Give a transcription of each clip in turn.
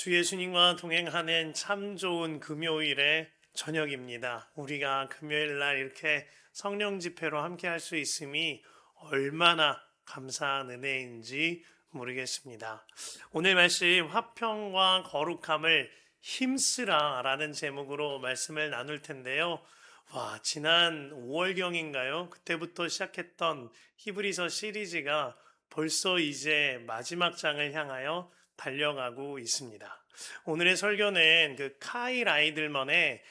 주 예수님과 동행하는 참 좋은 금요일의 저녁입니다. 우리가 금요일 날 이렇게 성령 집회로 함께 할 수 있음이 얼마나 감사한 은혜인지 모르겠습니다. 오늘 말씀 화평과 거룩함을 힘쓰라 라는 제목으로 말씀을 나눌 텐데요. 지난 5월경인가요? 그때부터 시작했던 히브리서 시리즈가 벌써 이제 마지막 장을 향하여 달려가고 있습니다. 오늘의 설교는 그 카일 아이들먼의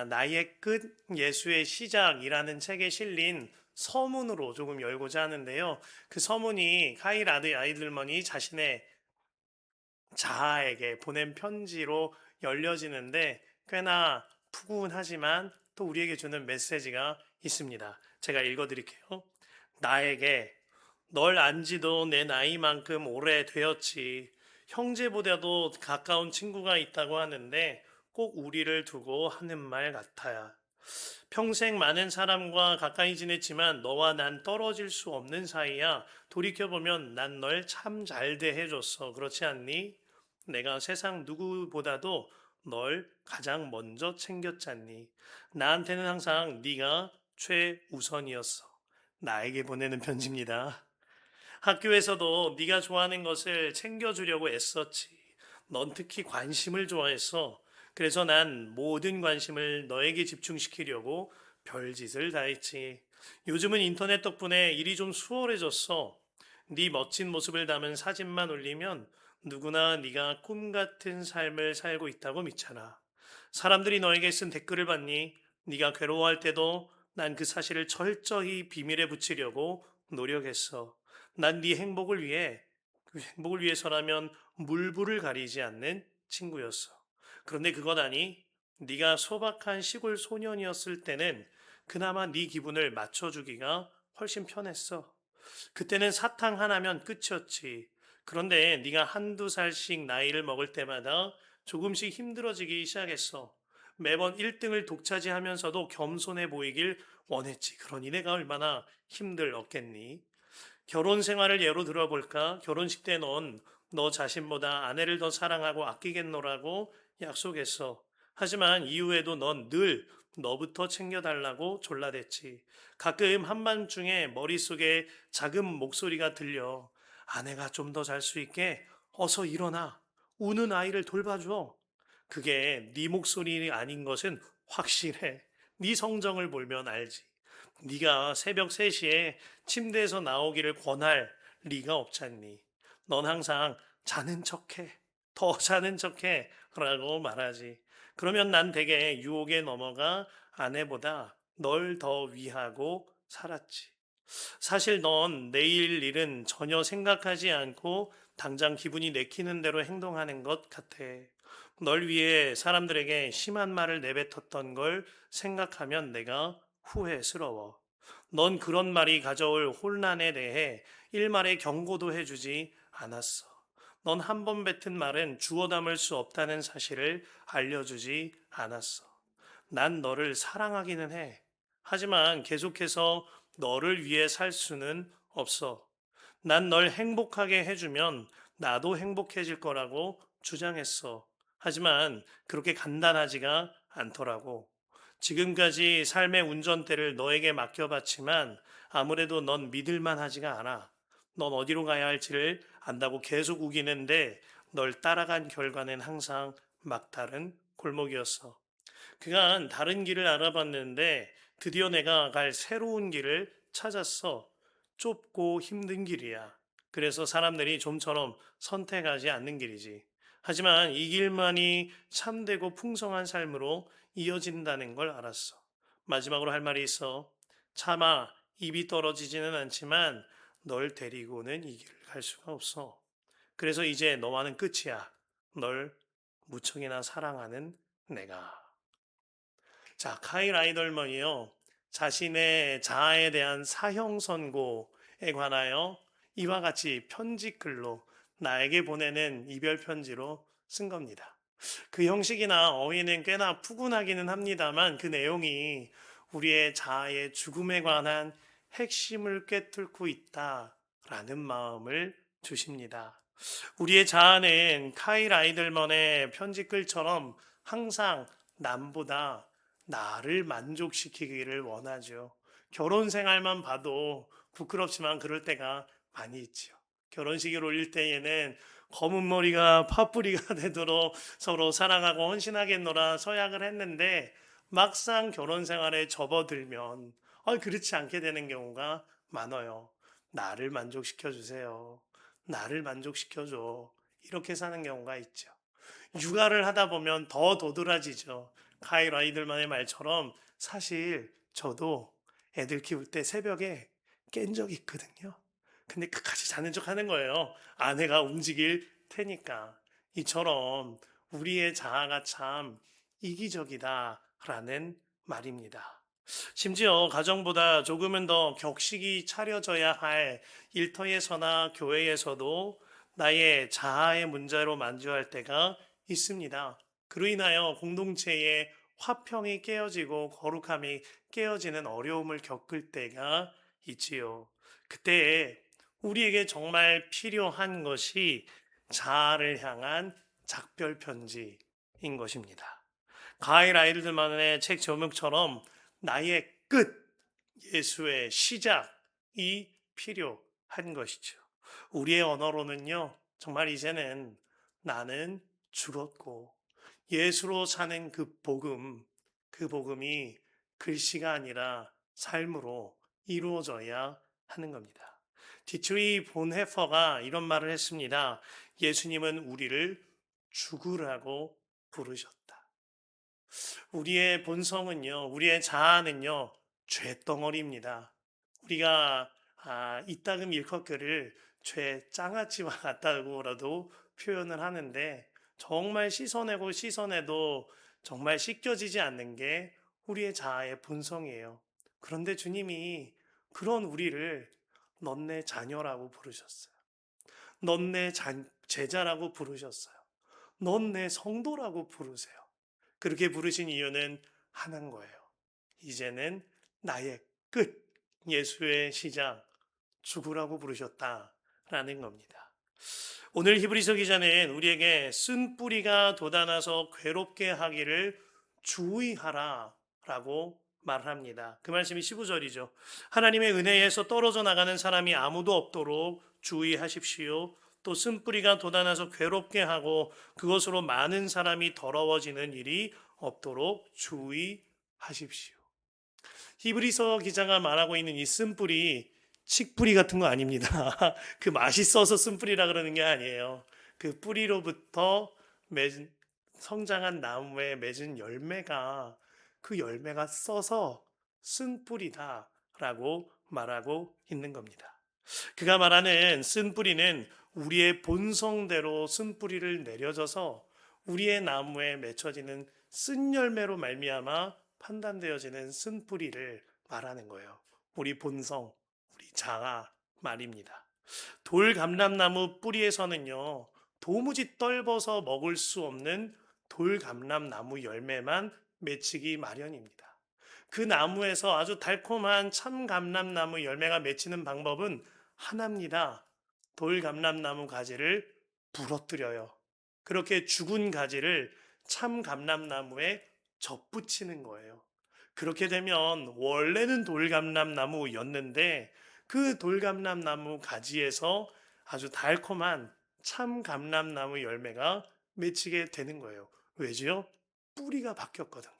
나의 끝 예수의 시작이라는 책에 실린 서문으로 조금 열고자 하는데요. 그 서문이 카일 아이들먼이 자신의 자아에게 보낸 편지로 열려지는데 꽤나 푸근하지만 또 우리에게 주는 메시지가 있습니다. 제가 읽어드릴게요. 나에게 널 안지도 내 나이만큼 오래되었지. 형제보다도 가까운 친구가 있다고 하는데 꼭 우리를 두고 하는 말 같아요. 평생 많은 사람과 가까이 지냈지만 너와 난 떨어질 수 없는 사이야. 돌이켜보면 난 널 참 잘 대해줬어. 그렇지 않니? 내가 세상 누구보다도 널 가장 먼저 챙겼잖니. 나한테는 항상 네가 최우선이었어. 나에게 보내는 편지입니다. 학교에서도 네가 좋아하는 것을 챙겨주려고 애썼지. 넌 특히 관심을 좋아했어. 그래서 난 모든 관심을 너에게 집중시키려고 별짓을 다 했지. 요즘은 인터넷 덕분에 일이 좀 수월해졌어. 네 멋진 모습을 담은 사진만 올리면 누구나 네가 꿈 같은 삶을 살고 있다고 믿잖아. 사람들이 너에게 쓴 댓글을 봤니? 네가 괴로워할 때도 난 그 사실을 철저히 비밀에 붙이려고 노력했어. 난 네 행복을 위해 그 행복을 위해서라면 물불을 가리지 않는 친구였어. 그런데 그건 아니. 네가 소박한 시골 소년이었을 때는 그나마 네 기분을 맞춰주기가 훨씬 편했어. 그때는 사탕 하나면 끝이었지. 그런데 네가 한두 살씩 나이를 먹을 때마다 조금씩 힘들어지기 시작했어. 매번 1등을 독차지하면서도 겸손해 보이길 원했지. 그러니 내가 얼마나 힘들었겠니? 결혼 생활을 예로 들어볼까? 결혼식 때 넌 너 자신보다 아내를 더 사랑하고 아끼겠노라고 약속했어. 하지만 이후에도 넌 늘 너부터 챙겨달라고 졸라댔지. 가끔 한밤중에 머릿속에 작은 목소리가 들려. 아내가 좀 더 잘 수 있게 어서 일어나. 우는 아이를 돌봐줘. 그게 네 목소리 아닌 것은 확실해. 네 성정을 보면 알지. 네가 새벽 3시에 침대에서 나오기를 권할 리가 없잖니. 넌 항상 자는 척해. 더 자는 척해. 라고 말하지. 그러면 난 되게 유혹에 넘어가 아내보다 널 더 위하고 살았지. 사실 넌 내일 일은 전혀 생각하지 않고 당장 기분이 내키는 대로 행동하는 것 같아. 널 위해 사람들에게 심한 말을 내뱉었던 걸 생각하면 내가 후회스러워. 넌 그런 말이 가져올 혼란에 대해 일말의 경고도 해주지 않았어. 넌 한 번 뱉은 말은 주워 담을 수 없다는 사실을 알려주지 않았어. 난 너를 사랑하기는 해. 하지만 계속해서 너를 위해 살 수는 없어. 난 널 행복하게 해주면 나도 행복해질 거라고 주장했어. 하지만 그렇게 간단하지가 않더라고. 지금까지 삶의 운전대를 너에게 맡겨봤지만 아무래도 넌 믿을만 하지가 않아. 넌 어디로 가야 할지를 안다고 계속 우기는데 널 따라간 결과는 항상 막다른 골목이었어. 그간 다른 길을 알아봤는데 드디어 내가 갈 새로운 길을 찾았어. 좁고 힘든 길이야. 그래서 사람들이 좀처럼 선택하지 않는 길이지. 하지만 이 길만이 참되고 풍성한 삶으로 이어진다는 걸 알았어. 마지막으로 할 말이 있어. 차마 입이 떨어지지는 않지만 널 데리고는 이 길을 갈 수가 없어. 그래서 이제 너와는 끝이야. 널 무척이나 사랑하는 내가. 자, 카일 아이덜먼이요. 자신의 자아에 대한 사형 선고에 관하여 이와 같이 편지글로 나에게 보내는 이별 편지로 쓴 겁니다. 그 형식이나 어휘는 꽤나 푸근하기는 합니다만 그 내용이 우리의 자아의 죽음에 관한 핵심을 꿰뚫고 있다라는 마음을 주십니다. 우리의 자아는 카일 아이들만의 편지글처럼 항상 남보다 나를 만족시키기를 원하죠. 결혼 생활만 봐도 부끄럽지만 그럴 때가 많이 있지요. 결혼식을 올릴 때에는 검은 머리가 파뿌리가 되도록 서로 사랑하고 헌신하겠노라 서약을 했는데 막상 결혼 생활에 접어들면 그렇지 않게 되는 경우가 많아요. 나를 만족시켜 주세요. 나를 만족시켜줘. 이렇게 사는 경우가 있죠. 육아를 하다 보면 더 도드라지죠. 카일 아이들만의 말처럼 사실 저도 애들 키울 때 새벽에 깬 적이 있거든요. 근데 끝까지 자는 척 하는 거예요. 아내가 움직일 테니까. 이처럼 우리의 자아가 참 이기적이다라는 말입니다. 심지어 가정보다 조금은 더 격식이 차려져야 할 일터에서나 교회에서도 나의 자아의 문제로 만주할 때가 있습니다. 그로 인하여 공동체의 화평이 깨어지고 거룩함이 깨어지는 어려움을 겪을 때가 있지요. 그때 우리에게 정말 필요한 것이 자아를 향한 작별 편지인 것입니다. 가일 아이들만의 책 제목처럼 나의 끝, 예수의 시작이 필요한 것이죠. 우리의 언어로는요, 정말 이제는 나는 죽었고 예수로 사는 그 복음이 글씨가 아니라 삶으로 이루어져야 하는 겁니다. 디트리 본헤퍼가 이런 말을 했습니다. 예수님은 우리를 죽으라고 부르셨다. 우리의 본성은요, 우리의 자아는요, 죄덩어리입니다. 우리가 이따금 일컫기를 죄 장아찌와 같다고라도 표현을 하는데 정말 씻어내고 씻어내도 정말 씻겨지지 않는 게 우리의 자아의 본성이에요. 그런데 주님이 그런 우리를 넌 내 자녀라고 부르셨어요. 넌 내 제자라고 부르셨어요. 넌 내 성도라고 부르세요. 그렇게 부르신 이유는 하나인 거예요. 이제는 나의 끝, 예수의 시작, 죽으라고 부르셨다라는 겁니다. 오늘 히브리서 기자는 우리에게 쓴 뿌리가 돋아나서 괴롭게 하기를 주의하라 라고 말합니다. 그 말씀이 15절이죠. 하나님의 은혜에서 떨어져 나가는 사람이 아무도 없도록 주의하십시오. 또 쓴뿌리가 돋아나서 괴롭게 하고 그것으로 많은 사람이 더러워지는 일이 없도록 주의하십시오. 히브리서 기자가 말하고 있는 이 쓴뿌리 칡뿌리 같은 거 아닙니다. 그 맛있어서 쓴뿌리라 그러는 게 아니에요. 그 뿌리로부터 성장한 나무에 맺은 열매가 그 열매가 써서 쓴뿌리다라고 말하고 있는 겁니다. 그가 말하는 쓴뿌리는 우리의 본성대로 쓴뿌리를 내려져서 우리의 나무에 맺혀지는 쓴 열매로 말미암아 판단되어지는 쓴뿌리를 말하는 거예요. 우리 본성, 우리 자아 말입니다. 돌감람나무 뿌리에서는요, 도무지 떫어서 먹을 수 없는 돌감람나무 열매만 맺히기 마련입니다. 그 나무에서 아주 달콤한 참감람나무 열매가 맺히는 방법은 하나입니다. 돌감람나무 가지를 부러뜨려요. 그렇게 죽은 가지를 참감람나무에 접붙이는 거예요. 그렇게 되면 원래는 돌감람나무였는데 그 돌감람나무 가지에서 아주 달콤한 참감람나무 열매가 맺히게 되는 거예요. 왜지요? 뿌리가 바뀌었거든요.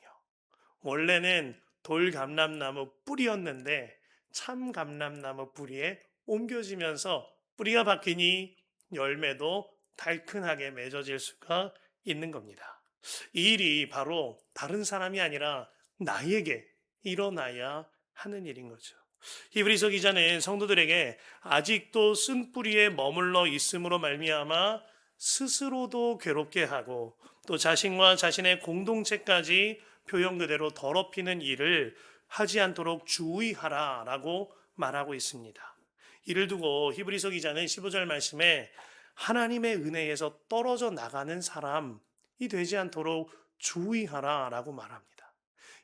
원래는 돌감람나무 뿌리였는데 참감람나무 뿌리에 옮겨지면서 뿌리가 바뀌니 열매도 달큰하게 맺어질 수가 있는 겁니다. 이 일이 바로 다른 사람이 아니라 나에게 일어나야 하는 일인 거죠. 히브리서 기자는 성도들에게 아직도 쓴뿌리에 머물러 있음으로 말미암아 스스로도 괴롭게 하고 또 자신과 자신의 공동체까지 표현 그대로 더럽히는 일을 하지 않도록 주의하라라고 말하고 있습니다. 이를 두고 히브리서 기자는 15절 말씀에 하나님의 은혜에서 떨어져 나가는 사람이 되지 않도록 주의하라라고 말합니다.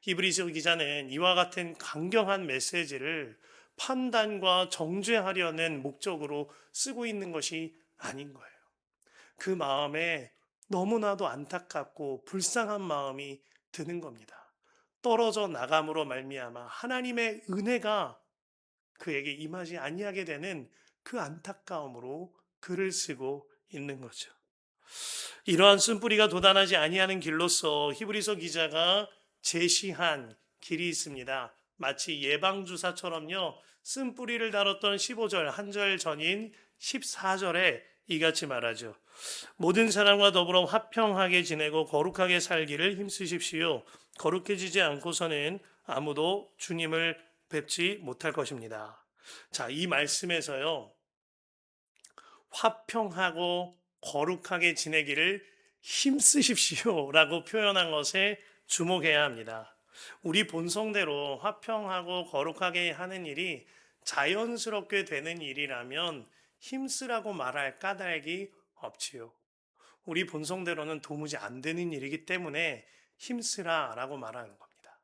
히브리서 기자는 이와 같은 강경한 메시지를 판단과 정죄하려는 목적으로 쓰고 있는 것이 아닌 거예요. 그 마음에 너무나도 안타깝고 불쌍한 마음이 드는 겁니다. 떨어져 나감으로 말미암아 하나님의 은혜가 그에게 임하지 아니하게 되는 그 안타까움으로 글을 쓰고 있는 거죠. 이러한 쓴뿌리가 도단하지 아니하는 길로서 히브리서 기자가 제시한 길이 있습니다. 마치 예방주사처럼요. 쓴뿌리를 다뤘던 15절 한 절 전인 14절에 이같이 말하죠. 모든 사람과 더불어 화평하게 지내고 거룩하게 살기를 힘쓰십시오. 거룩해지지 않고서는 아무도 주님을 뵙지 못할 것입니다. 자, 이 말씀에서요. 화평하고 거룩하게 지내기를 힘쓰십시오라고 표현한 것에 주목해야 합니다. 우리 본성대로 화평하고 거룩하게 하는 일이 자연스럽게 되는 일이라면 힘쓰라고 말할 까닭이 없지요. 우리 본성대로는 도무지 안 되는 일이기 때문에 힘쓰라라고 말하는 겁니다.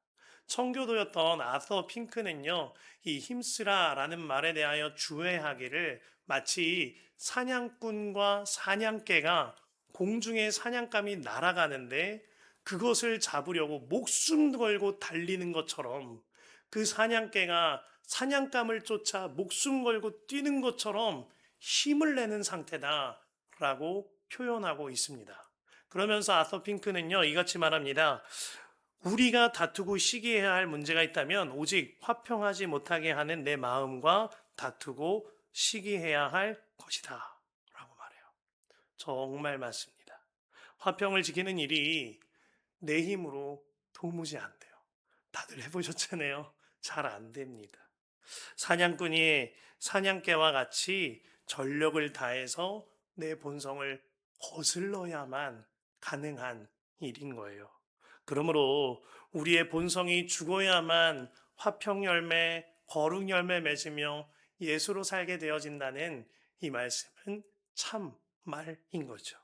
청교도였던 아서 핑크는요, 이 힘쓰라라는 말에 대하여 주의하기를 마치 사냥꾼과 사냥개가 공중에 사냥감이 날아가는데 그것을 잡으려고 목숨 걸고 달리는 것처럼 그 사냥개가 사냥감을 쫓아 목숨 걸고 뛰는 것처럼 힘을 내는 상태다라고 표현하고 있습니다. 그러면서 아서 핑크는요, 이같이 말합니다. 우리가 다투고 시기해야 할 문제가 있다면 오직 화평하지 못하게 하는 내 마음과 다투고 시기해야 할 것이다. 라고 말해요. 정말 맞습니다. 화평을 지키는 일이 내 힘으로 도무지 안 돼요. 다들 해보셨잖아요. 잘 안 됩니다. 사냥꾼이 사냥개와 같이 전력을 다해서 내 본성을 거슬러야만 가능한 일인 거예요. 그러므로 우리의 본성이 죽어야만 화평 열매, 거룩 열매 맺으며 예수로 살게 되어진다는 이 말씀은 참 말인 거죠.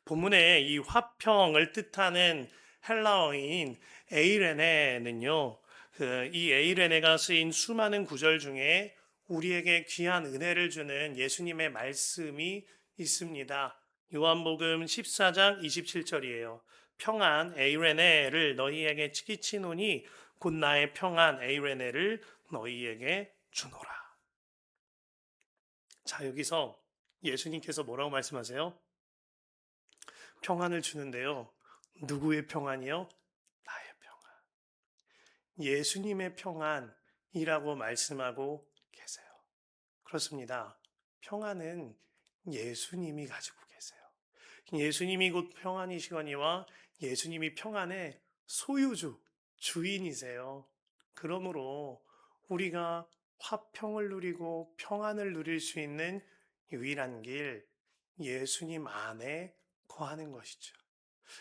본문에 이 화평을 뜻하는 헬라어인 에이레네는요, 이 에이레네가 쓰인 수많은 구절 중에 우리에게 귀한 은혜를 주는 예수님의 말씀이 있습니다. 요한복음 14장 27절이에요. 평안 에이레네를 너희에게 끼치노니 곧 나의 평안 에이레네를 너희에게 주노라. 자, 여기서 예수님께서 뭐라고 말씀하세요? 평안을 주는데요. 누구의 평안이요? 나의 평안. 예수님의 평안이라고 말씀하고 계세요. 그렇습니다. 평안은 예수님이 가지고 계세요. 예수님이 곧 평안이시거니와 예수님이 평안의 소유주, 주인이세요. 그러므로 우리가 화평을 누리고 평안을 누릴 수 있는 유일한 길, 예수님 안에 거하는 것이죠.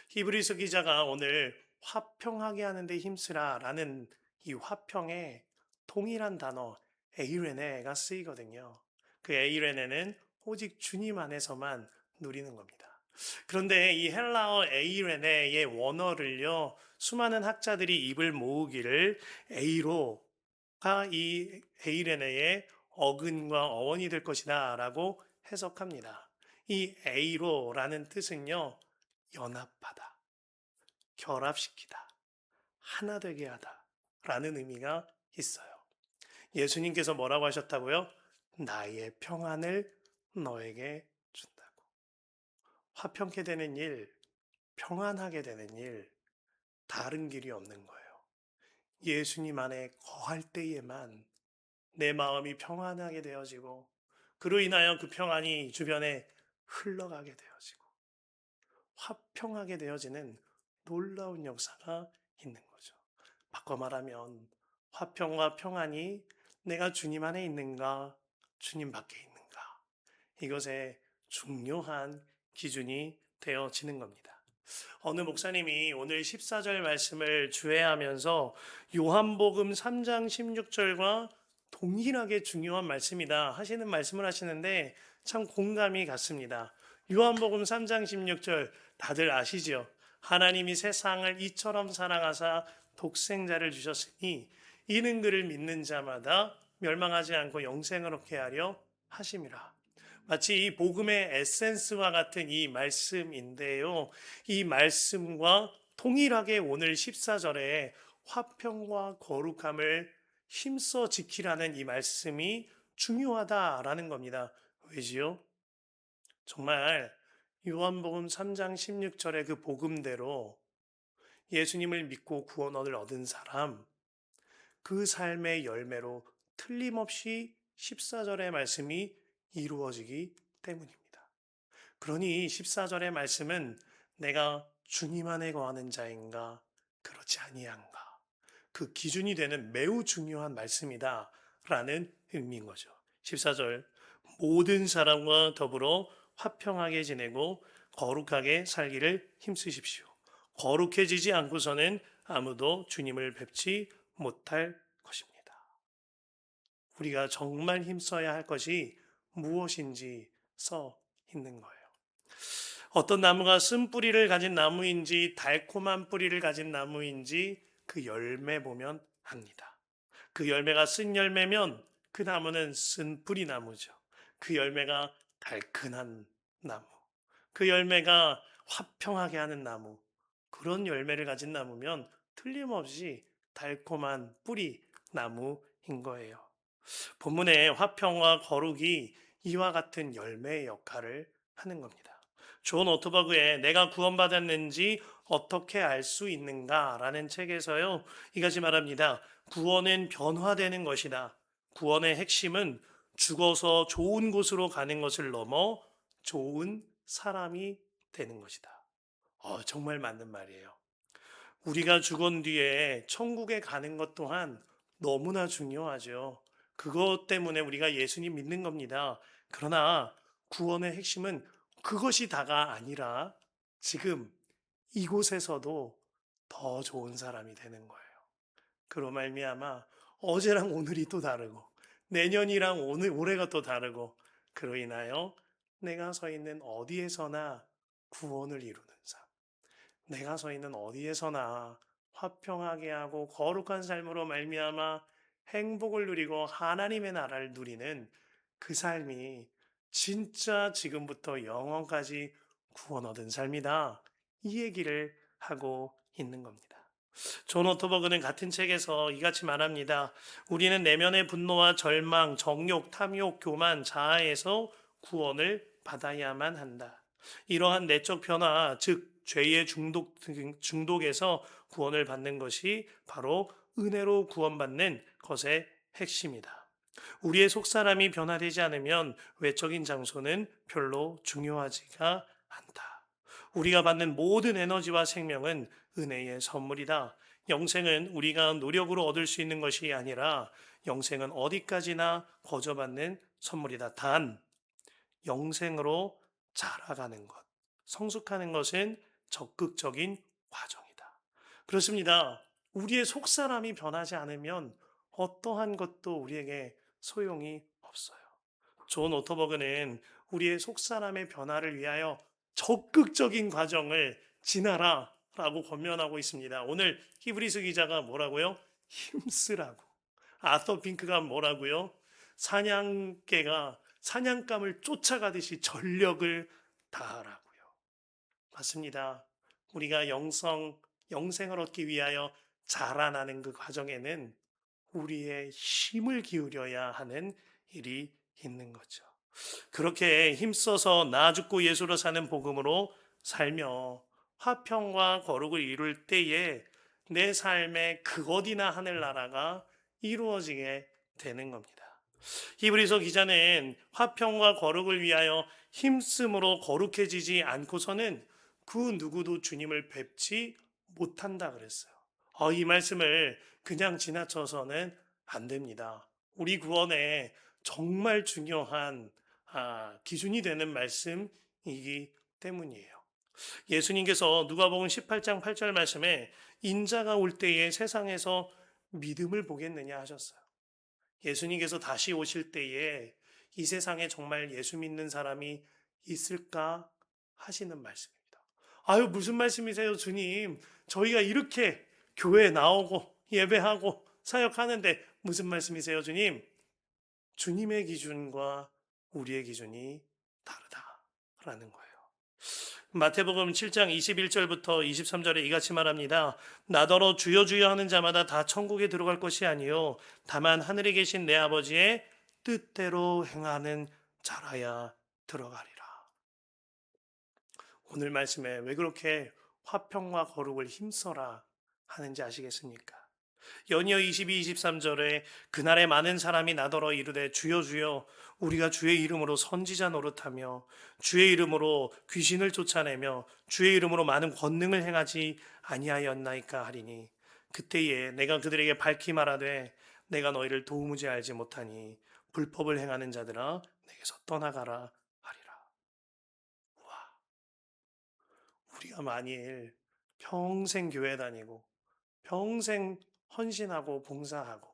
히브리서 기자가 오늘 화평하게 하는데 힘쓰라라는 이 화평에 동일한 단어 에이레네가 쓰이거든요. 그 에이레네는 오직 주님 안에서만 누리는 겁니다. 그런데 이 헬라어 에이레네의 원어를요, 수많은 학자들이 입을 모으기를 에이로가 이 에이레네의 어근과 어원이 될 것이다 라고 해석합니다. 이 에이로라는 뜻은요, 연합하다, 결합시키다, 하나 되게 하다 라는 의미가 있어요. 예수님께서 뭐라고 하셨다고요? 나의 평안을 너에게 준다고. 화평케 되는 일, 평안하게 되는 일, 다른 길이 없는 거예요. 예수님 안에 거할 때에만 내 마음이 평안하게 되어지고 그로 인하여 그 평안이 주변에 흘러가게 되어지고 화평하게 되어지는 놀라운 역사가 있는 거죠. 바꿔 말하면 화평과 평안이 내가 주님 안에 있는가, 주님 밖에 있는가, 이것의 중요한 기준이 되어지는 겁니다. 어느 목사님이 오늘 14절 말씀을 주애하면서 요한복음 3장 16절과 동일하게 중요한 말씀이다 하시는 말씀을 하시는데 참 공감이 갔습니다. 요한복음 3장 16절 다들 아시죠? 하나님이 세상을 이처럼 사랑하사 독생자를 주셨으니 이는 그를 믿는 자마다 멸망하지 않고 영생을 얻게 하려 하심이라. 마치 이 복음의 에센스와 같은 이 말씀인데요. 이 말씀과 동일하게 오늘 14절에 화평과 거룩함을 힘써 지키라는 이 말씀이 중요하다라는 겁니다. 왜지요? 정말 요한복음 3장 16절의 그 복음대로 예수님을 믿고 구원을 얻은 사람, 그 삶의 열매로 틀림없이 14절의 말씀이 이루어지기 때문입니다. 그러니 14절의 말씀은 내가 주님 안에 거하는 자인가 그렇지 아니한가 그 기준이 되는 매우 중요한 말씀이다 라는 의미인 거죠. 14절 모든 사람과 더불어 화평하게 지내고 거룩하게 살기를 힘쓰십시오. 거룩해지지 않고서는 아무도 주님을 뵙지 못할 것입니다. 우리가 정말 힘써야 할 것이 무엇인지 써 있는 거예요. 어떤 나무가 쓴뿌리를 가진 나무인지 달콤한 뿌리를 가진 나무인지 그 열매 보면 압니다. 그 열매가 쓴 열매면 그 나무는 쓴뿌리 나무죠. 그 열매가 달큰한 나무. 그 열매가 화평하게 하는 나무. 그런 열매를 가진 나무면 틀림없이 달콤한 뿌리 나무인 거예요. 본문의 화평과 거룩이 이와 같은 열매의 역할을 하는 겁니다. 존 오토버그의 내가 구원받았는지 어떻게 알 수 있는가 라는 책에서요, 이같이 말합니다. 구원은 변화되는 것이다. 구원의 핵심은 죽어서 좋은 곳으로 가는 것을 넘어 좋은 사람이 되는 것이다. 정말 맞는 말이에요. 우리가 죽은 뒤에 천국에 가는 것 또한 너무나 중요하죠. 그것 때문에 우리가 예수님 믿는 겁니다. 그러나 구원의 핵심은 그것이 다가 아니라 지금 이곳에서도 더 좋은 사람이 되는 거예요. 그로 말미암아 어제랑 오늘이 또 다르고 내년이랑 올해가 또 다르고 그로 인하여 내가 서 있는 어디에서나 구원을 이루는 삶. 내가 서 있는 어디에서나 화평하게 하고 거룩한 삶으로 말미암아 행복을 누리고 하나님의 나라를 누리는 그 삶이 진짜 지금부터 영원까지 구원 얻은 삶이다. 이 얘기를 하고 있는 겁니다. 존 오토버그는 같은 책에서 이같이 말합니다. 우리는 내면의 분노와 절망, 정욕, 탐욕, 교만, 자아에서 구원을 받아야만 한다. 이러한 내적 변화, 즉 죄의 중독에서 구원을 받는 것이 바로 은혜로 구원받는 것의 핵심이다. 우리의 속사람이 변화되지 않으면 외적인 장소는 별로 중요하지가 않다. 우리가 받는 모든 에너지와 생명은 은혜의 선물이다. 영생은 우리가 노력으로 얻을 수 있는 것이 아니라 영생은 어디까지나 거저받는 선물이다. 단 영생으로 자라가는 것, 성숙하는 것은 적극적인 과정이다. 그렇습니다. 우리의 속사람이 변하지 않으면 어떠한 것도 우리에게 소용이 없어요. 존 오토버그는 우리의 속사람의 변화를 위하여 적극적인 과정을 지나라 라고 권면하고 있습니다. 오늘 히브리서 기자가 뭐라고요? 힘쓰라고. 아서 핑크가 뭐라고요? 사냥개가 사냥감을 쫓아가듯이 전력을 다하라고요. 맞습니다. 우리가 영생을 얻기 위하여 자라나는 그 과정에는 우리의 힘을 기울여야 하는 일이 있는 거죠. 그렇게 힘써서 나 죽고 예수로 사는 복음으로 살며 화평과 거룩을 이룰 때에 내 삶의 그것이나 하늘나라가 이루어지게 되는 겁니다. 히브리서 기자는 화평과 거룩을 위하여 힘쓰므로 거룩해지지 않고서는 그 누구도 주님을 뵙지 못한다 그랬어요. 이 말씀을 그냥 지나쳐서는 안 됩니다. 우리 구원에 정말 중요한 기준이 되는 말씀이기 때문이에요. 예수님께서 누가복음 18장 8절 말씀에 인자가 올 때에 세상에서 믿음을 보겠느냐 하셨어요. 예수님께서 다시 오실 때에 이 세상에 정말 예수 믿는 사람이 있을까 하시는 말씀입니다. 무슨 말씀이세요, 주님? 저희가 이렇게 교회에 나오고 예배하고 사역하는데 무슨 말씀이세요, 주님? 주님의 기준과 우리의 기준이 다르다라는 거예요. 마태복음 7장 21절부터 23절에 이같이 말합니다. 나더러 주여 주여 하는 자마다 다 천국에 들어갈 것이 아니요 다만 하늘에 계신 내 아버지의 뜻대로 행하는 자라야 들어가리라. 오늘 말씀에 왜 그렇게 화평과 거룩을 힘써라 하는지 아시겠습니까? 연이어 22, 23절에 그날에 많은 사람이 나더러 이르되 주여 주여 우리가 주의 이름으로 선지자 노릇하며 주의 이름으로 귀신을 쫓아내며 주의 이름으로 많은 권능을 행하지 아니하였나이까 하리니 그때에 내가 그들에게 밝히 말하되 내가 너희를 도무지 알지 못하니 불법을 행하는 자들아 내게서 떠나가라 하리라. 와, 우리가 만일 평생 교회 다니고 평생 헌신하고 봉사하고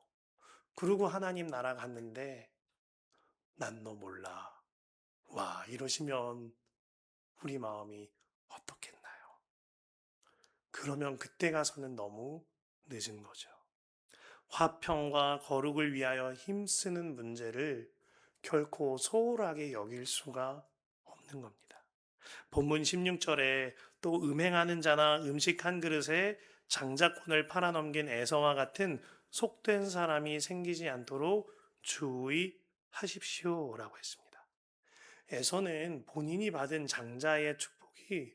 그러고 하나님 나라 갔는데 난 너 몰라. 와, 이러시면 우리 마음이 어떻겠나요? 그러면 그때 가서는 너무 늦은 거죠. 화평과 거룩을 위하여 힘쓰는 문제를 결코 소홀하게 여길 수가 없는 겁니다. 본문 16절에 또 음행하는 자나 음식 한 그릇에 장자권을 팔아넘긴 에서와 같은 속된 사람이 생기지 않도록 주의하십시오라고 했습니다. 에서는 본인이 받은 장자의 축복이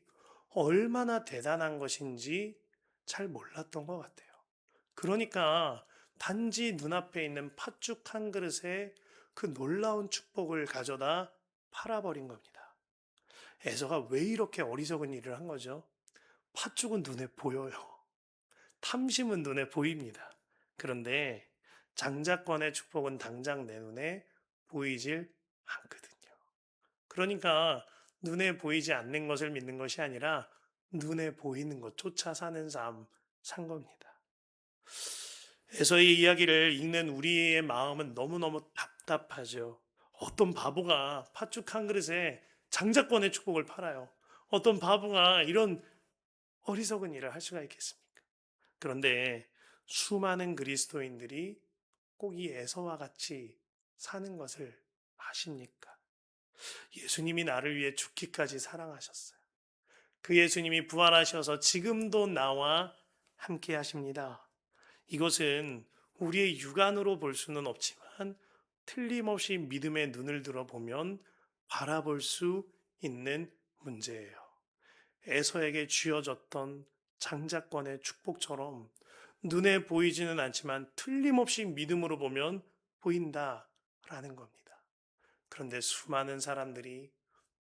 얼마나 대단한 것인지 잘 몰랐던 것 같아요. 그러니까 단지 눈앞에 있는 팥죽 한 그릇에 그 놀라운 축복을 가져다 팔아버린 겁니다. 에서가 왜 이렇게 어리석은 일을 한 거죠? 팥죽은 눈에 보여요. 탐심은 눈에 보입니다. 그런데 장자권의 축복은 당장 내 눈에 보이질 않거든요. 그러니까 눈에 보이지 않는 것을 믿는 것이 아니라 눈에 보이는 것 쫓아 사는 삶 산 겁니다. 에서의 이야기를 읽는 우리의 마음은 너무너무 답답하죠. 어떤 바보가 팥죽 한 그릇에 장자권의 축복을 팔아요. 어떤 바보가 이런 어리석은 일을 할 수가 있겠습니까? 그런데 수많은 그리스도인들이 꼭 이 에서와 같이 사는 것을 아십니까? 예수님이 나를 위해 죽기까지 사랑하셨어요. 그 예수님이 부활하셔서 지금도 나와 함께 하십니다. 이것은 우리의 육안으로 볼 수는 없지만 틀림없이 믿음의 눈을 들어보면 바라볼 수 있는 문제예요. 에서에게 쥐어졌던 장자권의 축복처럼 눈에 보이지는 않지만 틀림없이 믿음으로 보면 보인다라는 겁니다. 그런데 수많은 사람들이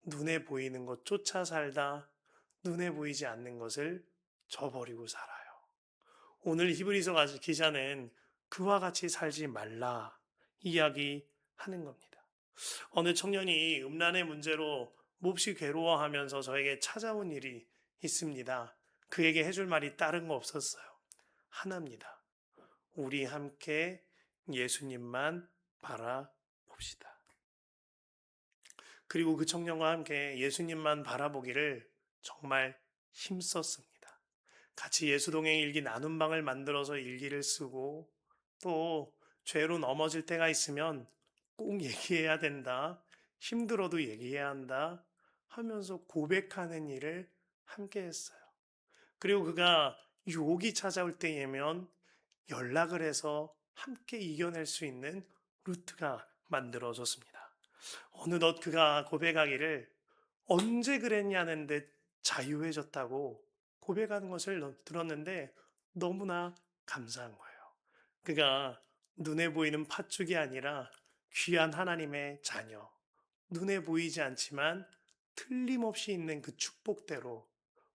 눈에 보이는 것 쫓아 살다 눈에 보이지 않는 것을 저버리고 살아요. 오늘 히브리서 기자는 그와 같이 살지 말라 이야기하는 겁니다. 어느 청년이 음란의 문제로 몹시 괴로워하면서 저에게 찾아온 일이 있습니다. 그에게 해줄 말이 다른 거 없었어요. 하나입니다. 우리 함께 예수님만 바라봅시다. 그리고 그 청년과 함께 예수님만 바라보기를 정말 힘썼습니다. 같이 예수동행 일기 나눔방을 만들어서 일기를 쓰고 또 죄로 넘어질 때가 있으면 꼭 얘기해야 된다. 힘들어도 얘기해야 한다. 하면서 고백하는 일을 함께 했어요. 그리고 그가 유혹이 찾아올 때에면 연락을 해서 함께 이겨낼 수 있는 루트가 만들어졌습니다. 어느덧 그가 고백하기를 언제 그랬냐는데 자유해졌다고 고백하는 것을 들었는데 너무나 감사한 거예요. 그가 눈에 보이는 팥죽이 아니라 귀한 하나님의 자녀, 눈에 보이지 않지만 틀림없이 있는 그 축복대로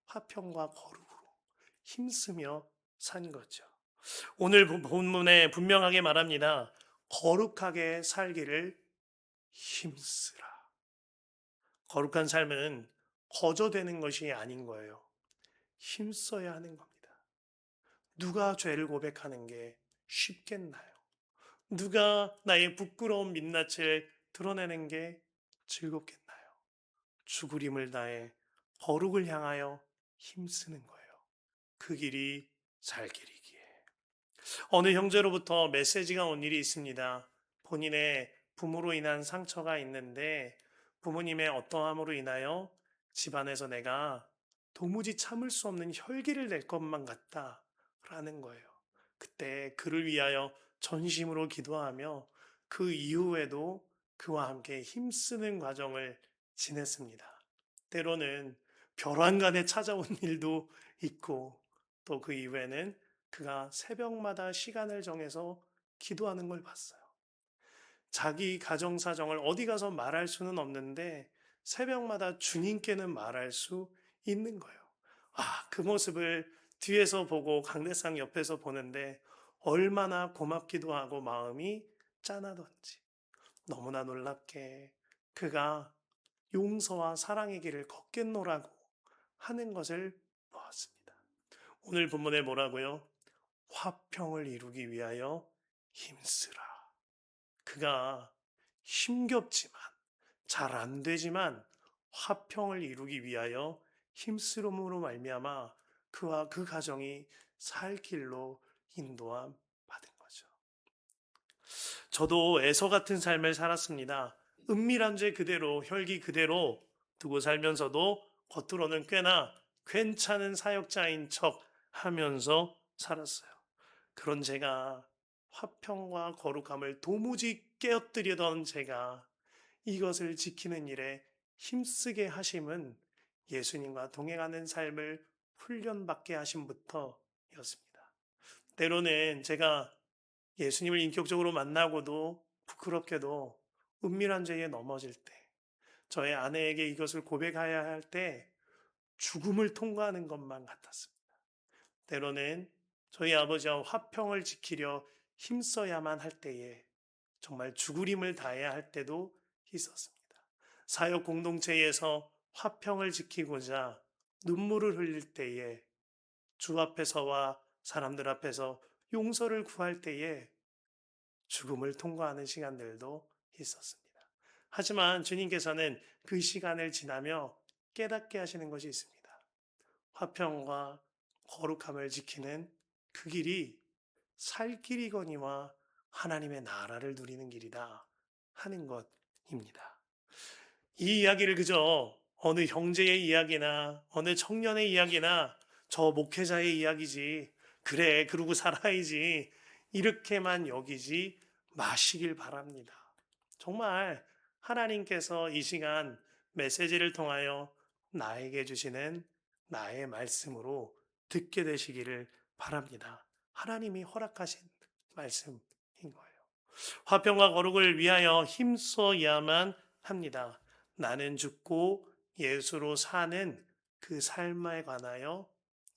화평과 거룩으로 힘쓰며 산 거죠. 오늘 본문에 분명하게 말합니다. 거룩하게 살기를 힘쓰라. 거룩한 삶은 거저되는 것이 아닌 거예요. 힘써야 하는 겁니다. 누가 죄를 고백하는 게 쉽겠나요? 누가 나의 부끄러운 민낯을 드러내는 게 즐겁겠나요? 죽으림을 다해 거룩을 향하여 힘쓰는 거예요. 그 길이 살 길이기에. 어느 형제로부터 메시지가 온 일이 있습니다. 본인의 부모로 인한 상처가 있는데 부모님의 어떠함으로 인하여 집안에서 내가 도무지 참을 수 없는 혈기를 낼 것만 같다라는 거예요. 그때 그를 위하여 전심으로 기도하며 그 이후에도 그와 함께 힘쓰는 과정을 지냈습니다. 때로는 벼랑간에 찾아온 일도 있고 또 그 이후에는 그가 새벽마다 시간을 정해서 기도하는 걸 봤어요. 자기 가정 사정을 어디 가서 말할 수는 없는데 새벽마다 주님께는 말할 수 있는 거예요. 아, 그 모습을 뒤에서 보고 강대상 옆에서 보는데 얼마나 고맙기도 하고 마음이 짠하던지 너무나 놀랍게 그가 용서와 사랑의 길을 걷겠노라고 하는 것을 보았습니다. 오늘 본문에 뭐라고요? 화평을 이루기 위하여 힘쓰라. 그가 힘겹지만 잘 안 되지만 화평을 이루기 위하여 힘쓰름으로 말미암아 그와 그 가정이 살 길로 인도함 받은 거죠. 저도 애서 같은 삶을 살았습니다. 은밀한 죄 그대로 혈기 그대로 두고 살면서도 겉으로는 꽤나 괜찮은 사역자인 척 하면서 살았어요. 그런 제가 화평과 거룩함을 도무지 깨어뜨리던 제가 이것을 지키는 일에 힘쓰게 하심은 예수님과 동행하는 삶을 훈련받게 하심부터였습니다. 때로는 제가 예수님을 인격적으로 만나고도 부끄럽게도 은밀한 죄에 넘어질 때, 저의 아내에게 이것을 고백해야 할 때 죽음을 통과하는 것만 같았습니다. 때로는 저희 아버지와 화평을 지키려 힘써야만 할 때에 정말 죽으림을 다해야 할 때도 있었습니다. 사역 공동체에서 화평을 지키고자 눈물을 흘릴 때에 주 앞에서와 사람들 앞에서 용서를 구할 때에 죽음을 통과하는 시간들도 있었습니다. 하지만 주님께서는 그 시간을 지나며 깨닫게 하시는 것이 있습니다. 화평과 거룩함을 지키는 그 길이 살 길이거니와 하나님의 나라를 누리는 길이다 하는 것입니다. 이 이야기를 그저 어느 형제의 이야기나 어느 청년의 이야기나 저 목회자의 이야기지, 그래 그러고 살아야지, 이렇게만 여기지 마시길 바랍니다. 정말 하나님께서 이 시간 메시지를 통하여 나에게 주시는 나의 말씀으로 듣게 되시기를 바랍니다. 하나님이 허락하신 말씀인 거예요. 화평과 거룩을 위하여 힘써야만 합니다. 나는 죽고 예수로 사는 그 삶에 관하여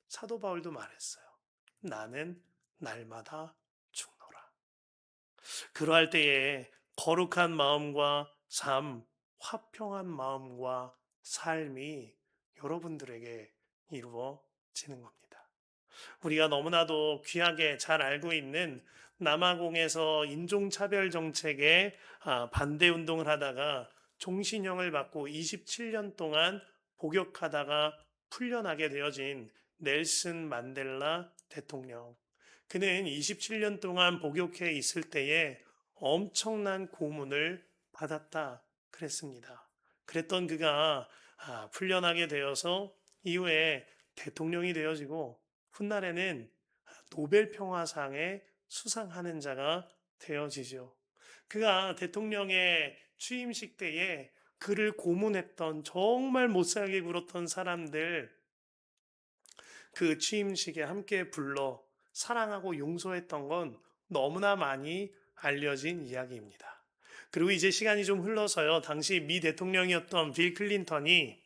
사도 바울도 말했어요. 나는 날마다 죽노라. 그러할 때에 거룩한 마음과 삶, 화평한 마음과 삶이 여러분들에게 이루어지는 겁니다. 우리가 너무나도 귀하게 잘 알고 있는 남아공에서 인종차별 정책에 반대 운동을 하다가 종신형을 받고 27년 동안 복역하다가 풀려나게 되어진 넬슨 만델라 대통령. 그는 27년 동안 복역해 있을 때에 엄청난 고문을 받았다 그랬습니다. 그랬던 그가 풀려나게 되어서 이후에 대통령이 되어지고 훗날에는 노벨 평화상에 수상하는 자가 되어지죠. 그가 대통령의 취임식 때에 그를 고문했던 정말 못살게 굴었던 사람들 그 취임식에 함께 불러 사랑하고 용서했던 건 너무나 많이 알려진 이야기입니다. 그리고 이제 시간이 좀 흘러서요. 당시 미 대통령이었던 빌 클린턴이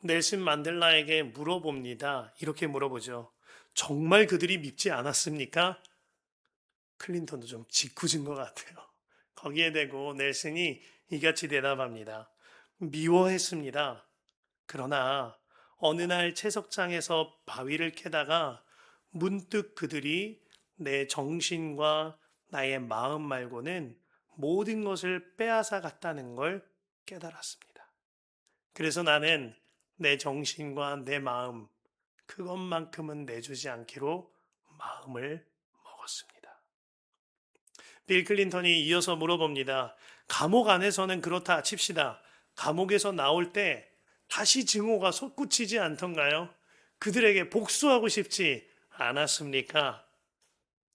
넬슨 만델라에게 물어봅니다. 이렇게 물어보죠. 정말 그들이 밉지 않았습니까? 클린턴도 좀 짓궂은 것 같아요. 거기에 대고 넬슨이 이같이 대답합니다. 미워했습니다. 그러나 어느 날 채석장에서 바위를 캐다가 문득 그들이 내 정신과 나의 마음 말고는 모든 것을 빼앗아 갔다는 걸 깨달았습니다. 그래서 나는 내 정신과 내 마음, 그것만큼은 내주지 않기로 마음을 먹었습니다. 빌 클린턴이 이어서 물어봅니다. 감옥 안에서는 그렇다 칩시다. 감옥에서 나올 때 다시 증오가 솟구치지 않던가요? 그들에게 복수하고 싶지 않았습니까?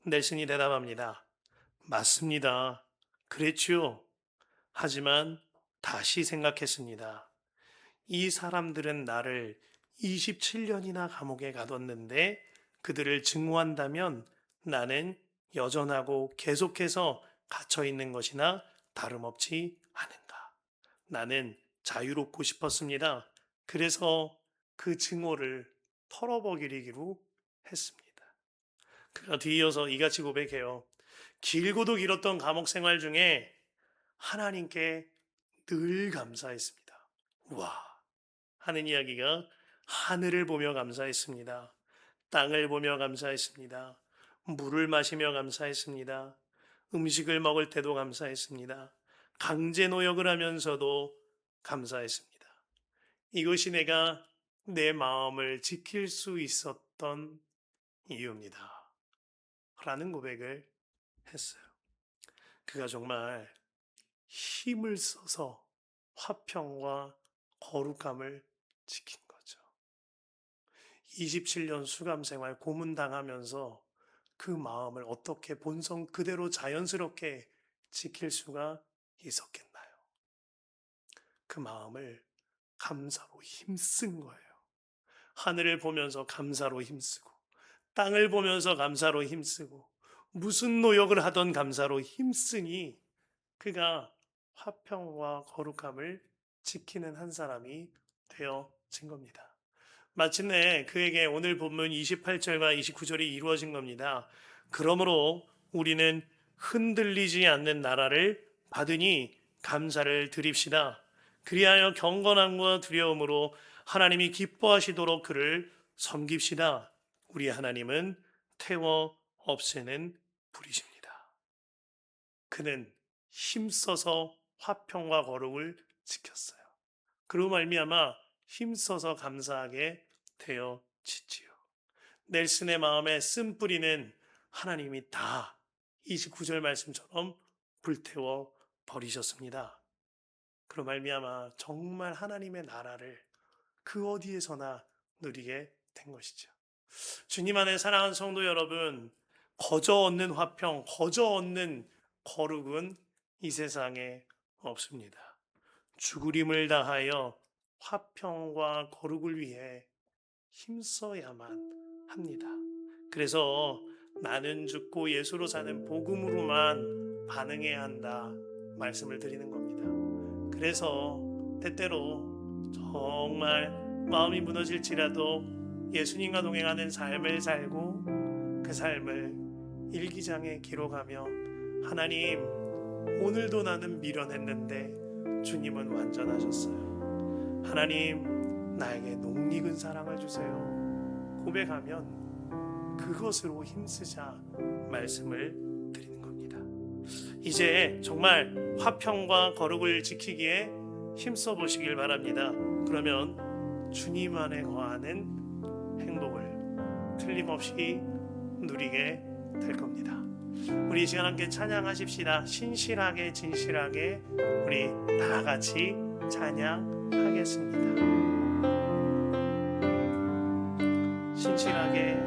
넬슨이 대답합니다. 맞습니다. 그랬지요. 하지만 다시 생각했습니다. 이 사람들은 나를 27년이나 감옥에 가뒀는데 그들을 증오한다면 나는 여전하고 계속해서 갇혀 있는 것이나 다름없지 않은가. 나는 자유롭고 싶었습니다. 그래서 그 증오를 털어버리기로 했습니다. 그가 뒤이어서 이같이 고백해요. 길고도 길었던 감옥 생활 중에 하나님께 늘 감사했습니다. 와, 하는 이야기가 하늘을 보며 감사했습니다. 땅을 보며 감사했습니다. 물을 마시며 감사했습니다. 음식을 먹을 때도 감사했습니다. 강제 노역을 하면서도 감사했습니다. 이것이 내가 내 마음을 지킬 수 있었던 이유입니다. 라는 고백을 했어요. 그가 정말 힘을 써서 화평과 거룩함을 지킨 거죠. 27년 수감 생활 고문당하면서 그 마음을 어떻게 본성 그대로 자연스럽게 지킬 수가 있었겠나요? 그 마음을 감사로 힘쓴 거예요. 하늘을 보면서 감사로 힘쓰고 땅을 보면서 감사로 힘쓰고 무슨 노역을 하던 감사로 힘쓰니 그가 화평과 거룩함을 지키는 한 사람이 되어진 겁니다. 마침내 그에게 오늘 본문 28절과 29절이 이루어진 겁니다. 그러므로 우리는 흔들리지 않는 나라를 받으니 감사를 드립시다. 그리하여 경건함과 두려움으로 하나님이 기뻐하시도록 그를 섬깁시다. 우리 하나님은 태워 없애는 불이십니다. 그는 힘써서 화평과 거룩을 지켰어요. 그로 말미암아 힘써서 감사하게 되어지지요. 넬슨의 마음에 쓴뿌리는 하나님이 다 29절 말씀처럼 불태워 버리셨습니다. 그로 말미암아 정말 하나님의 나라를 그 어디에서나 누리게 된 것이죠. 주님 안에 사랑하는 성도 여러분, 거저 얻는 화평, 거저 얻는 거룩은 이 세상에 없습니다. 죽으림을 다하여 화평과 거룩을 위해 힘써야만 합니다. 그래서 나는 죽고 예수로 사는 복음으로만 반응해야 한다 말씀을 드리는 겁니다. 그래서 때때로 정말 마음이 무너질지라도 예수님과 동행하는 삶을 살고 그 삶을 일기장에 기록하며 하나님, 오늘도 나는 미련했는데 주님은 완전하셨어요. 하나님, 나에게 녹익은 사랑을 주세요. 고백하면 그것으로 힘쓰자 말씀을 드리는 겁니다. 이제 정말 화평과 거룩을 지키기에 힘써 보시길 바랍니다. 그러면 주님 안에 거하는 행복을 틀림없이 누리게 될 겁니다. 우리 이 시간 함께 찬양하십시다. 신실하게 진실하게 우리 다 같이 찬양하겠습니다. 신실하게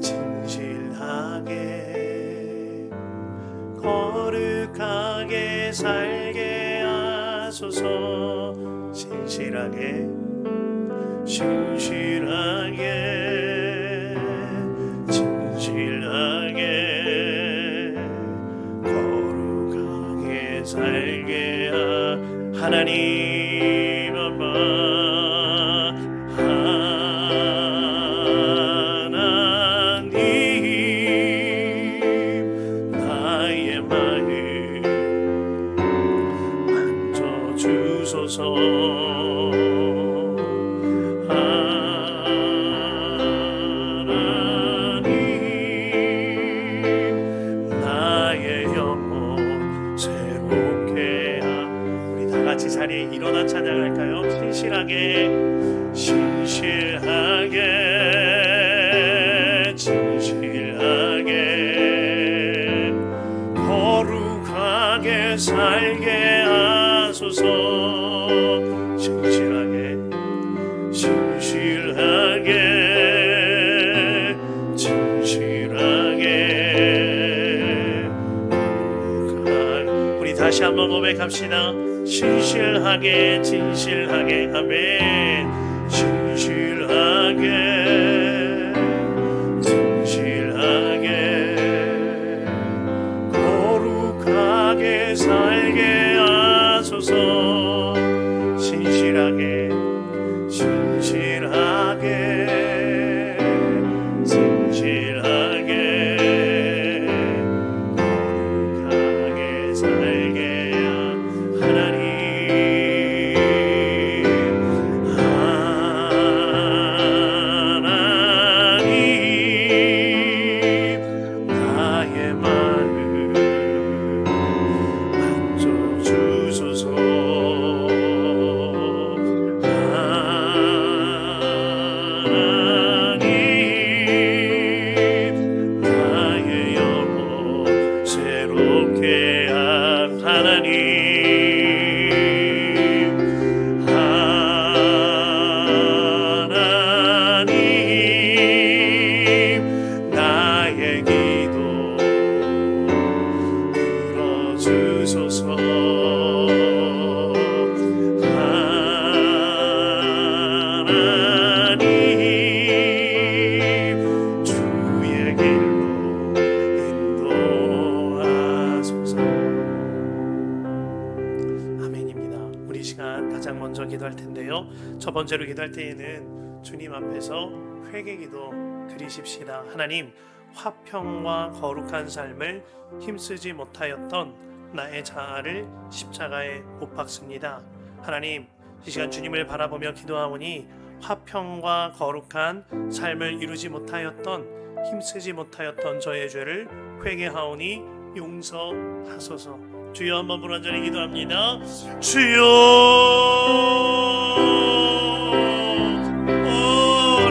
진실하게 거룩하게 살게 하소서. 신실하게 진실하게 거룩하게 살게 하나님 아빠, 하나님 나의 마음 만져주소서. 자리에 일어나 찬양할까요? 신실하게 진실하게 거룩하게 살게 하소서. 진실하게 우리 다시 한번 고백합시다. 진실하게 아멘. 진실하게 거룩하게 살게 하소서. 진실하게 거룩하게 살게 하나님. 나의 마음 만져주소서. 나의 영혼 새롭게 한 하나님. 나의 기도 들어주소서. 주의 길로 인도하소서. 아멘입니다. 우리 시간 가장 먼저 기도할 텐데요, 첫 번째로 기도할 때에는 주님 앞에서 회개기도 드리십시다. 하나님, 화평과 거룩한 삶을 힘쓰지 못하였던 나의 자아를 십자가에 못 박습니다. 하나님, 이 시간 주님을 바라보며 기도하오니 화평과 거룩한 삶을 이루지 못하였던, 힘쓰지 못하였던 저의 죄를 회개하오니 용서하소서. 주여, 한번 불완전히 기도합니다. 주여,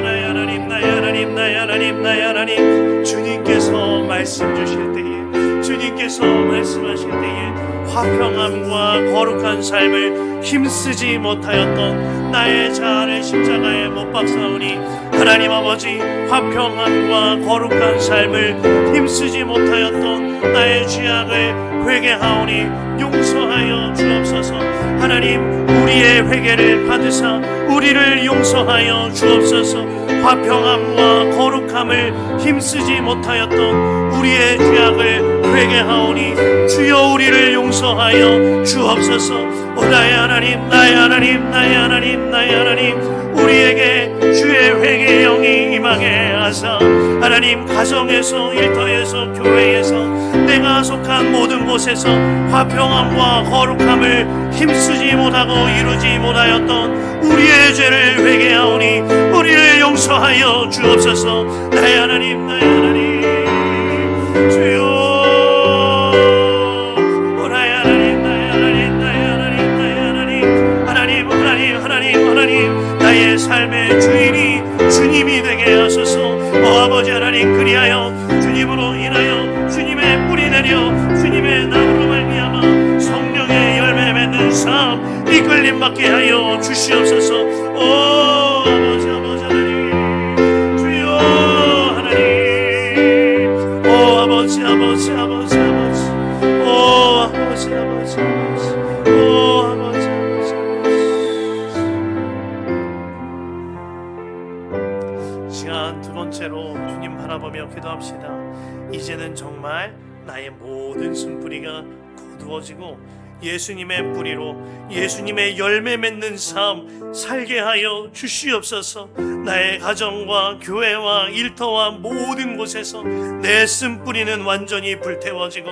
나의 하나님, 나의 하나님, 나의 하나님, 나의 하나님. 주님께서 말씀 주실 때에, 주님께서 말씀하실 때에 화평함과 거룩한 삶을 힘쓰지 못하였던 나의 자아를 십자가에 못 박사오니 하나님 아버지, 화평함과 거룩한 삶을 힘쓰지 못하였던 나의 죄악을 회개하오니 용서하여 주옵소서. 하나님, 우리의 회개를 받으사 우리를 용서하여 주옵소서. 화평함과 거룩함을 힘쓰지 못하였던 우리의 죄악을 회개하오니 주여 우리를 용서하여 주옵소서. 나의 하나님, 나의 하나님, 나의 하나님, 나의 하나님, 우리에게 주의 회개의 영이 임하게 하사 하나님, 가정에서, 일터에서, 교회에서, 내가 속한 모든 곳에서 화평함과 거룩함을 힘쓰지 못하고 이루지 못하였던 우리의 죄를 회개하오니 우리를 용서하여 주옵소서. 나의 하나님, 나의 하나님, 주여, 나의 하나님, 나의 하나님, 나의 하나님, 나의 하나님, 하나님, 하나님, 하나님, 하나님, 나의 삶의 주인이 주님이 되게 하소서. 아버지 하나님, 그리하여 주님으로 인하여 주님의 뿌리 내려 주님의 나무로 말미암아 성령의 열매 맺는 삶 이끌림 받게 하여 주시옵소서. 아버지, 아버지 하나님, 주여 하나님, 아버지, 아버지, 아버지, 아버지, 아버지, 아버지, 아버지, 아버지, 아버지. 시간 두 번째로 주님 바라보며 기도합시다. 이제는 정말 나의 모든 숨뿌리가 거두어지고 예수님의 뿌리로 예수님의 열매 맺는 삶 살게 하여 주시옵소서. 나의 가정과 교회와 일터와 모든 곳에서 내 쓴뿌리는 완전히 불태워지고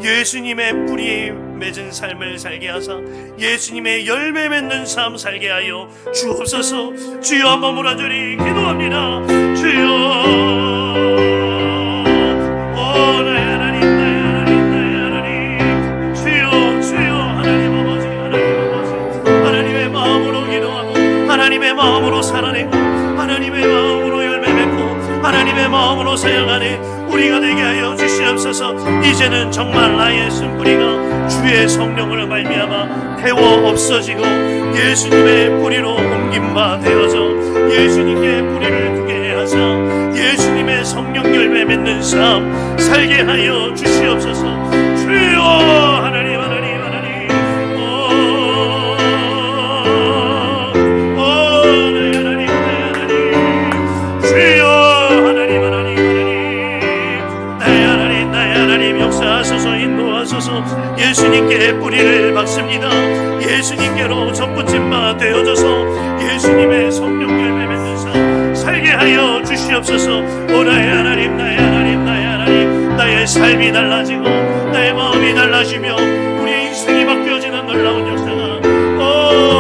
예수님의 뿌리 맺은 삶을 살게 하사 예수님의 열매 맺는 삶 살게 하여 주옵소서. 주여, 한번 무라조리 기도합니다. 주여, 나의 하나님, 나의 하나님, 나의 하나님, 주여, 주여, 하나님 아버지, 하나님 아버지, 하나님의 마음으로 기도하고 하나님의 마음으로 살아내고 하나님의 마음으로 하나님의 마음으로 사용하는 우리가 되게 하여 주시옵소서. 이제는 정말 나의 쓴뿌리가 주의 성령을 말미암아 태워 없어지고 예수님의 뿌리로 옮김바 되어져 예수님께 뿌리를 두게 하사 예수님의 성령 열매 맺는 삶 살게 하여 주시옵소서. 주여 하나님 하나님 하나님 내 하나님 내 하나님 주여 하나님 하나님 하나님 나의 하나님 나의 하나님 역사하소서 인도하소서. 예수님께 뿌리를 박습니다. 예수님께로 접붙임 바 되어져서 예수님의 성령 열매 맺는 삶 살게 하여 주시옵소서. 오 나의 하나님 나의 하나님 나의 하나님 나의 삶이 달라지고 나의 마음이 달라지며 우리의 인생이 바뀌어지는 놀라운 역사가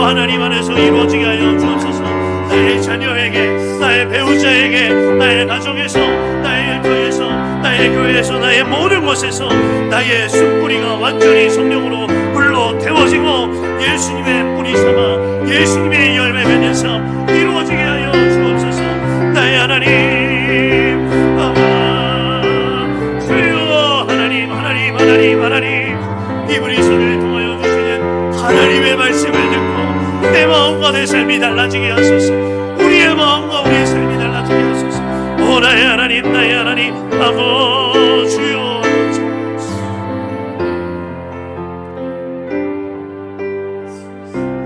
하나님 안에서 이루어지게 하여 주옵소서. 나의 자녀에게 나의 배우자에게 나의 가정에서 나의 일터에서 나의 교회에서 나의 모든 곳에서 나의 쓴뿌리가 완전히 성령으로 불러 태워지고 예수님의 뿌리 삼아 예수님의 열매 맺는 삶 이루어지게 하여 주옵소서. 나의 하나님 주여 하나님 하나님 하나님 하나님 이분이 손을 통하여 주시는 하나님의 말씀을 듣고 내 마음과 내 삶이 달라지게 하소서. 우리의 마음과 우리의 삶이 달라지게 하소서. 오 나의 하나님 나의 하나님 주여.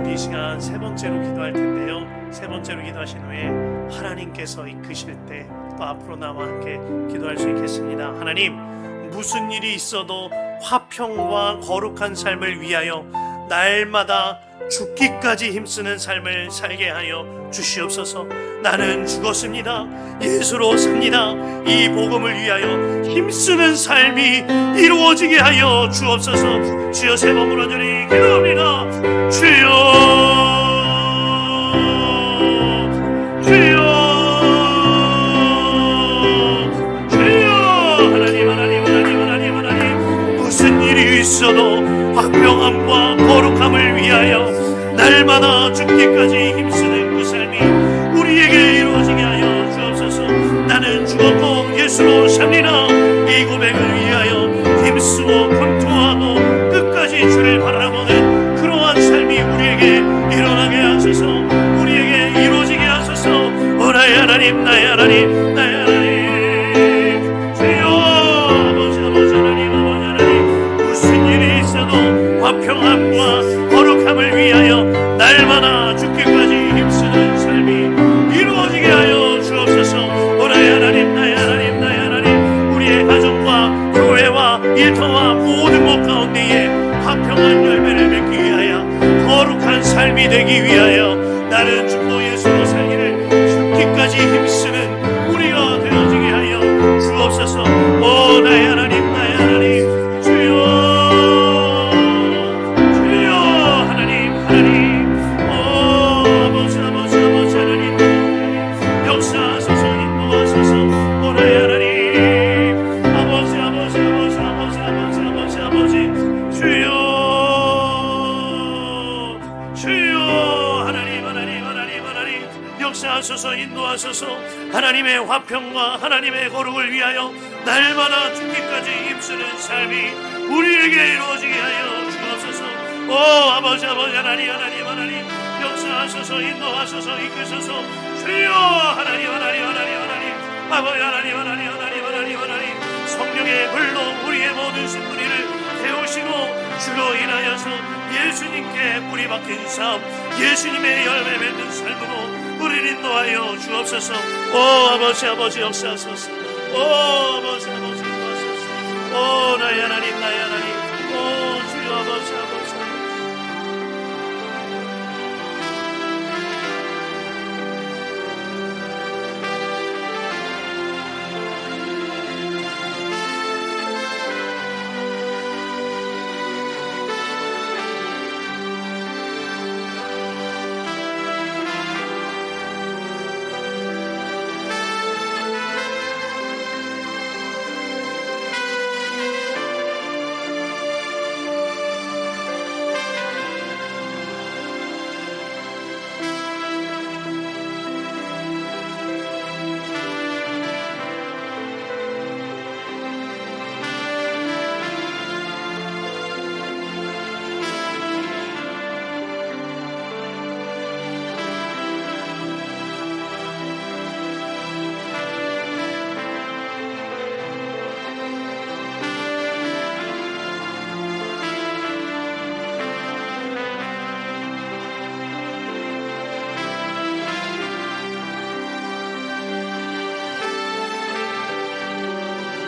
우리 이 시간 세 번째로 기도할 텐데요, 세 번째로 기도하신 후에 하나님께서 이끄실 때 또 앞으로 나와 함께 기도할 수 있겠습니다. 하나님, 무슨 일이 있어도 화평과 거룩한 삶을 위하여 날마다 죽기까지 힘쓰는 삶을 살게 하여 주시옵소서. 나는 죽었습니다. 예수로 삽니다. 이 복음을 위하여 힘쓰는 삶이 이루어지게 하여 주옵소서. 주여 세 번 물어주니 기도합니다. 주여 주여 주여 하나님 하나님 하나님 하나님 하나님 무슨 일이 있어도 화평함과 거룩함을 위하여 날마다 죽기까지 힘쓰는 그 삶이 우리에게 이루어지게 하여 주옵소서. 나는 죽었고 예수로 삽니다. 이 고백을 위하여 힘쓰고 권투하고 끝까지 주를 바라보는 그러한 삶이 우리에게 일어나게 하소서. 우리에게 이루어지게 하소서. 오 나의 하나님 나의 하나님 나의 하나님 주여 아버지 아버지 하나님 아버지 하나님 무슨 일이 있어도 화평함과 거룩함을 위하여 날마다 죽기까지 힘쓰는 삶이 이루어지게 하여 주옵소서. 오 나의 하나님 나의 하나님 나의 하나님 우리의 가정과 교회와 일터와 모든 것 가운데에 화평한 열매를 맺기 위하여 거룩한 삶이 되기 위하여 나는 죽고 예수로 살기를 죽기까지 힘쓰는 우리가 되어지게 하여 주옵소서. 오 나의 하나님 나의 하나님 주여 주여 하나님 하나님 아버지 아버지 아버지 하나님 역사하소서 인도하소서. 오 나의 하나님 아버지 아버지 아버지 아버지 아버지 아버지 아버지 주여 주여 하나님 하나님 하나님 하나님 역사하소서 인도하소서. 하나님의 화평과 하나님의 거룩을 위하여 날마다 죽기까지 힘쓰는 삶이 우리에게 이루어지게 하여 주옵소서. 오 아버지 아버지 하나님 하나님 하나님 역사하소서 인도하소서 이끄소서. 주여 하나님 하나님 하나님 하나님 아버지 하나님 하나님 하나님 하나님 하나님 성령의 불로 우리의 모든 쓴뿌리를 태우시고 주로 인하여서 예수님께 뿌리 박힌 삶 예수님의 열매 맺는 삶으로 우리를 인도하여 주옵소서. 오 아버지 아버지 역사하소서. 오 아버지 아버지 인도하소서. 오 나의 하나님 나의 하나님 오 주여 아버지 아버지